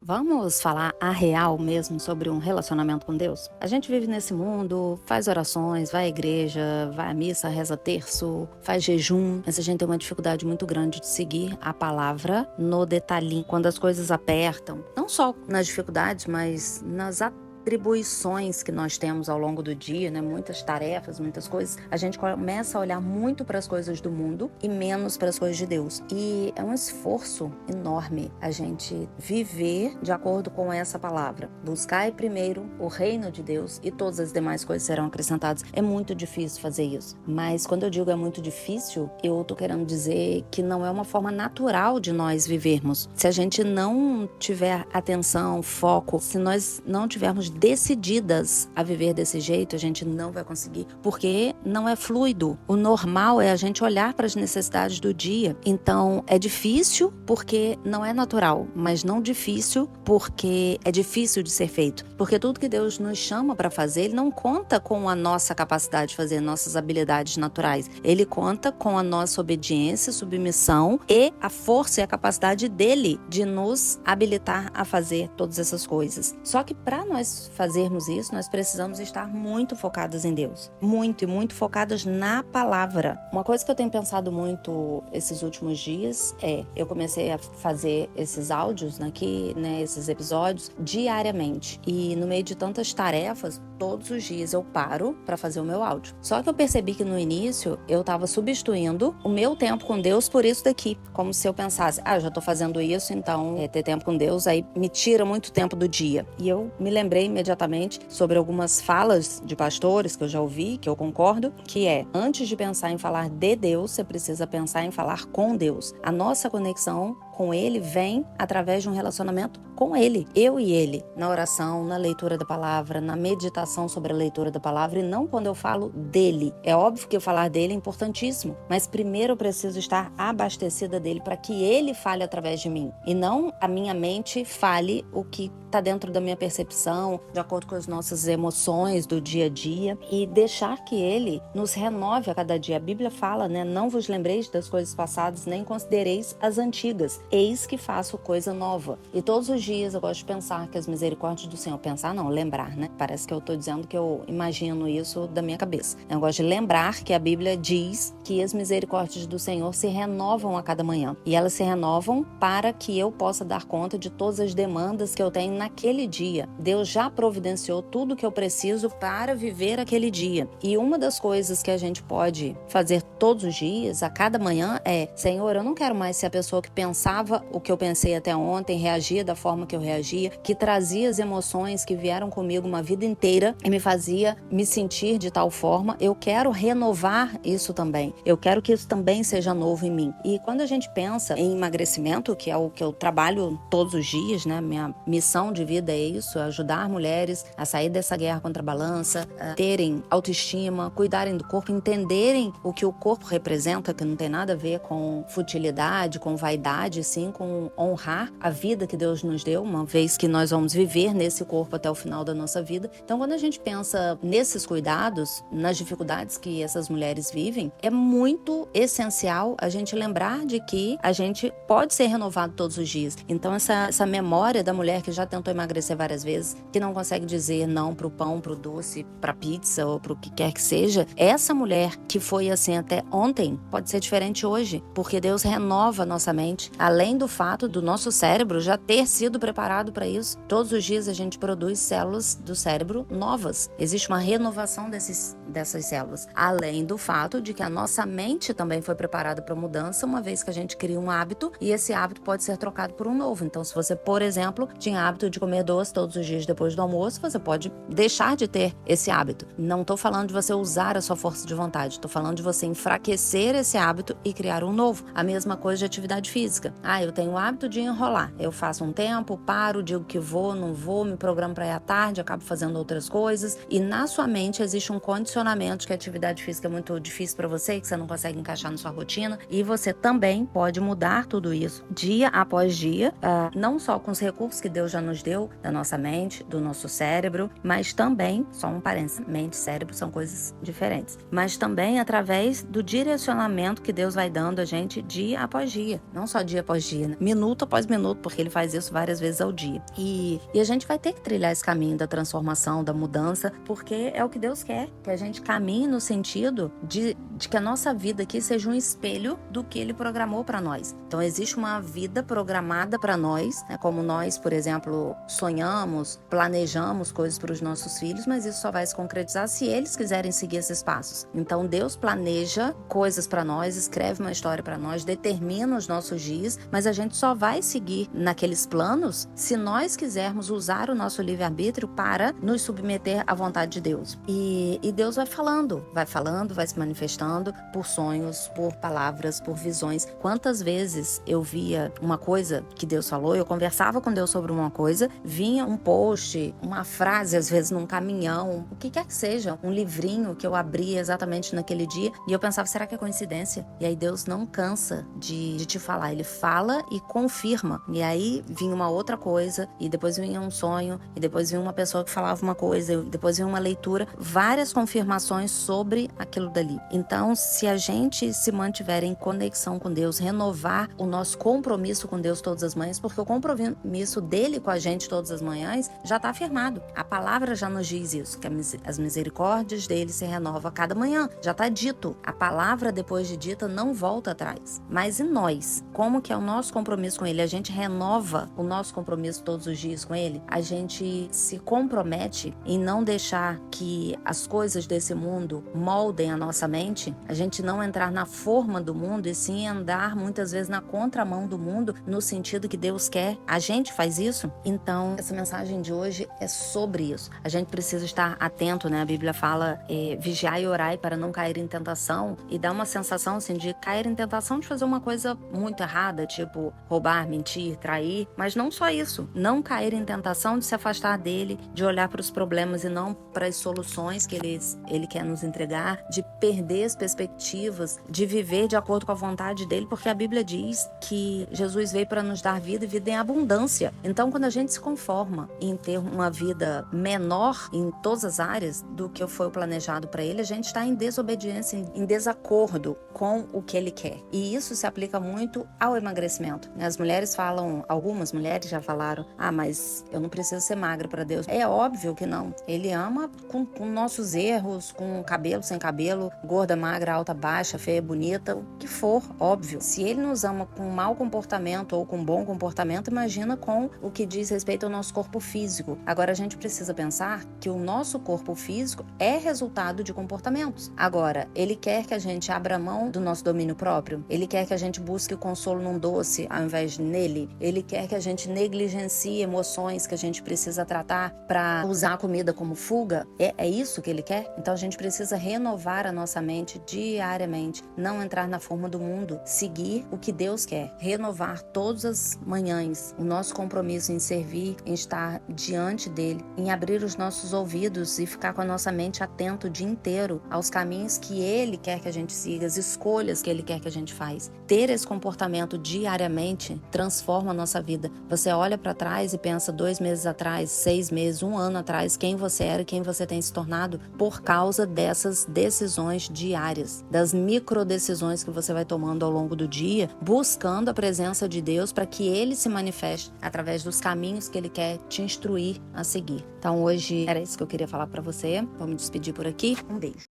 Vamos falar a real mesmo sobre um relacionamento com Deus? A gente vive nesse mundo, faz orações, vai à igreja, vai à missa, reza terço, faz jejum, mas a gente tem uma dificuldade muito grande de seguir a palavra no detalhinho, quando as coisas apertam. Não só nas dificuldades, mas nas atribuições que nós temos ao longo do dia, né? Muitas tarefas, muitas coisas, a gente começa a olhar muito para as coisas do mundo e menos para as coisas de Deus. E é um esforço enorme a gente viver de acordo com essa palavra. Buscai primeiro o reino de Deus e todas as demais coisas serão acrescentadas. É muito difícil fazer isso. Mas quando eu digo é muito difícil, eu tô querendo dizer que não é uma forma natural de nós vivermos. Se a gente não tiver atenção, foco, se nós não tivermos decididas a viver desse jeito, a gente não vai conseguir, porque não é fluido. O normal é a gente olhar para as necessidades do dia. Então, é difícil porque não é natural, mas não difícil porque é difícil de ser feito. Porque tudo que Deus nos chama para fazer, Ele não conta com a nossa capacidade de fazer, nossas habilidades naturais. Ele conta com a nossa obediência, submissão e a força e a capacidade dele de nos habilitar a fazer todas essas coisas. Só que para nós fazermos isso, nós precisamos estar muito focadas em Deus. Muito focadas na palavra. Uma coisa que eu tenho pensado muito esses últimos dias eu comecei a fazer esses áudios aqui, né, esses episódios diariamente. E no meio de tantas tarefas, todos os dias eu paro para fazer o meu áudio. Só que eu percebi que no início eu estava substituindo o meu tempo com Deus por isso daqui. Como se eu pensasse, eu já tô fazendo isso, então ter tempo com Deus aí me tira muito tempo do dia. E eu me lembrei imediatamente sobre algumas falas de pastores que eu já ouvi, que eu concordo, que antes de pensar em falar de Deus, você precisa pensar em falar com Deus. A nossa conexão com Ele vem através de um relacionamento com Ele, eu e Ele, na oração, na leitura da palavra, na meditação sobre a leitura da palavra, e não quando eu falo dele. É óbvio que eu falar dele é importantíssimo, mas primeiro eu preciso estar abastecida dele para que Ele fale através de mim, e não a minha mente fale o que está dentro da minha percepção, de acordo com as nossas emoções do dia a dia, e deixar que Ele nos renove a cada dia. A Bíblia fala, né? Não vos lembreis das coisas passadas, nem considereis as antigas. Eis que faço coisa nova. E todos os dias eu gosto de pensar que as misericórdias do Senhor, pensar não, lembrar, né? Parece que eu tô dizendo que eu imagino isso da minha cabeça. Eu gosto de lembrar que a Bíblia diz que as misericórdias do Senhor se renovam a cada manhã. E elas se renovam para que eu possa dar conta de todas as demandas que eu tenho naquele dia. Deus já providenciou tudo que eu preciso para viver aquele dia. E uma das coisas que a gente pode fazer todos os dias, a cada manhã, Senhor, eu não quero mais ser a pessoa que pensava o que eu pensei até ontem, reagia da forma que eu reagia, que trazia as emoções que vieram comigo uma vida inteira e me fazia me sentir de tal forma. Eu quero renovar isso também. Eu quero que isso também seja novo em mim. E quando a gente pensa em emagrecimento, que é o que eu trabalho todos os dias, né? Minha missão de vida é isso, é ajudar mulheres a sair dessa guerra contra a balança, a terem autoestima, cuidarem do corpo, entenderem o que o corpo representa, que não tem nada a ver com futilidade, com vaidade, sim, com honrar a vida que Deus nos deu, uma vez que nós vamos viver nesse corpo até o final da nossa vida. Então, quando a gente pensa nesses cuidados, nas dificuldades que essas mulheres vivem, é muito essencial a gente lembrar de que a gente pode ser renovado todos os dias. Então, essa memória da mulher que já tentou emagrecer várias vezes, que não consegue dizer não pro pão, pro doce, pra pizza ou pro que quer que seja, essa mulher que foi assim até ontem, pode ser diferente hoje, porque Deus renova a nossa mente, além do fato do nosso cérebro já ter sido preparado para isso. Todos os dias a gente produz células do cérebro novas. Existe uma renovação dessas células. Além do fato de que a nossa mente também foi preparada para mudança, uma vez que a gente cria um hábito e esse hábito pode ser trocado por um novo. Então, se você, por exemplo, tinha hábito de comer doce todos os dias depois do almoço, você pode deixar de ter esse hábito. Não estou falando de você usar a sua força de vontade, estou falando de você enfraquecer esse hábito e criar um novo. A mesma coisa de atividade física. Eu tenho o hábito de enrolar. Eu faço um tempo, paro, digo que vou, não vou, me programo para ir à tarde, acabo fazendo outras coisas. E na sua mente existe um condicionamento de que a atividade física é muito difícil para você, que você não consegue encaixar na sua rotina. E você também pode mudar tudo isso dia após dia, não só com os recursos que Deus já nos deu, da nossa mente, do nosso cérebro, mas também, só um parênteses, mente e cérebro são coisas diferentes, mas também através do direcionamento que Deus vai dando a gente dia após dia. Não só dia após dia, né? Minuto após minuto, porque ele faz isso várias vezes ao dia. E a gente vai ter que trilhar esse caminho da transformação, da mudança, porque é o que Deus quer, que a gente caminhe no sentido de que a nossa vida aqui seja um espelho do que Ele programou para nós. Então existe uma vida programada para nós, né? Como nós, por exemplo, sonhamos, planejamos coisas para os nossos filhos, mas isso só vai se concretizar se eles quiserem seguir esses passos. Então Deus planeja coisas para nós, escreve uma história para nós, determina os nossos dias, mas a gente só vai seguir naqueles planos se nós quisermos usar o nosso livre-arbítrio para nos submeter à vontade de Deus. E Deus vai falando, vai se manifestando por sonhos, por palavras, por visões. Quantas vezes eu via uma coisa que Deus falou, eu conversava com Deus sobre uma coisa, vinha um post, uma frase, às vezes num caminhão, o que quer que seja, um livrinho que eu abria exatamente naquele dia, e eu pensava, será que é coincidência? E aí Deus não cansa de te falar, Ele fala e confirma. E aí vinha uma outra coisa, e depois vinha um sonho, e depois vinha uma pessoa que falava uma coisa, e depois vinha uma leitura, várias confirmações sobre aquilo dali. Então, se a gente se mantiver em conexão com Deus, renovar o nosso compromisso com Deus todas as manhãs, porque o compromisso dele com a gente todas as manhãs já está afirmado. A palavra já nos diz isso, que as misericórdias dele se renovam a cada manhã. Já está dito. A palavra, depois de dita, não volta atrás. Mas e nós? Como que é o nosso compromisso com ele? A gente renova o nosso compromisso todos os dias com ele? A gente se compromete em não deixar que as coisas desse mundo moldem a nossa mente? A gente não entrar na forma do mundo e sim andar muitas vezes na contramão do mundo, no sentido que Deus quer? A gente faz isso? Então, essa mensagem de hoje é sobre isso. A gente precisa estar atento, né? A Bíblia fala, vigiai e orai para não cair em tentação, e dá uma sensação assim de cair em tentação de fazer uma coisa muito errada, tipo roubar, mentir, trair, mas não só isso. Não cair em tentação de se afastar dele, de olhar para os problemas e não para as soluções que ele quer nos entregar, de perder as perspectivas, de viver de acordo com a vontade dele, porque a Bíblia diz que Jesus veio para nos dar vida e vida em abundância. Então, quando a gente se conforma em ter uma vida menor em todas as áreas do que foi o planejado para ele, a gente está em desobediência, em desacordo com o que ele quer. E isso se aplica muito ao emagrecimento. As mulheres falam, algumas mulheres já falaram, mas eu não preciso ser magra para Deus. É óbvio que não. Ele ama com nossos erros, com cabelo, sem cabelo, gorda, magra, alta, baixa, feia, bonita, o que for, óbvio. Se ele nos ama com mau comportamento ou com bom comportamento, imagina com o que diz respeito ao nosso corpo físico. Agora, a gente precisa pensar que o nosso corpo físico é resultado de comportamentos. Agora, ele quer que a gente abra mão do nosso domínio próprio? Ele quer que a gente busque o consolo num doce ao invés nele? Ele quer que a gente negligencie emoções que a gente precisa tratar para usar a comida como fuga? É isso que ele quer? Então a gente precisa renovar a nossa mente diariamente, não entrar na forma do mundo, seguir o que Deus quer, renovar todas as manhãs o nosso compromisso em servir, em estar diante dele, em abrir os nossos ouvidos e ficar com a nossa mente atento o dia inteiro aos caminhos que ele quer que a gente siga, as escolhas que ele quer que a gente faz. Ter esse comportamento diariamente transforma a nossa vida. Você olha para trás e pensa 2 meses atrás, 6 meses, 1 ano atrás, quem você era e quem você tem se tornado por causa dessas decisões diárias, das micro decisões que você vai tomando ao longo do dia, buscando a presença de Deus para que ele se manifeste através dos caminhos que ele quer te instruir a seguir. Então hoje era isso que eu queria falar para você. Vou me despedir por aqui. Um beijo.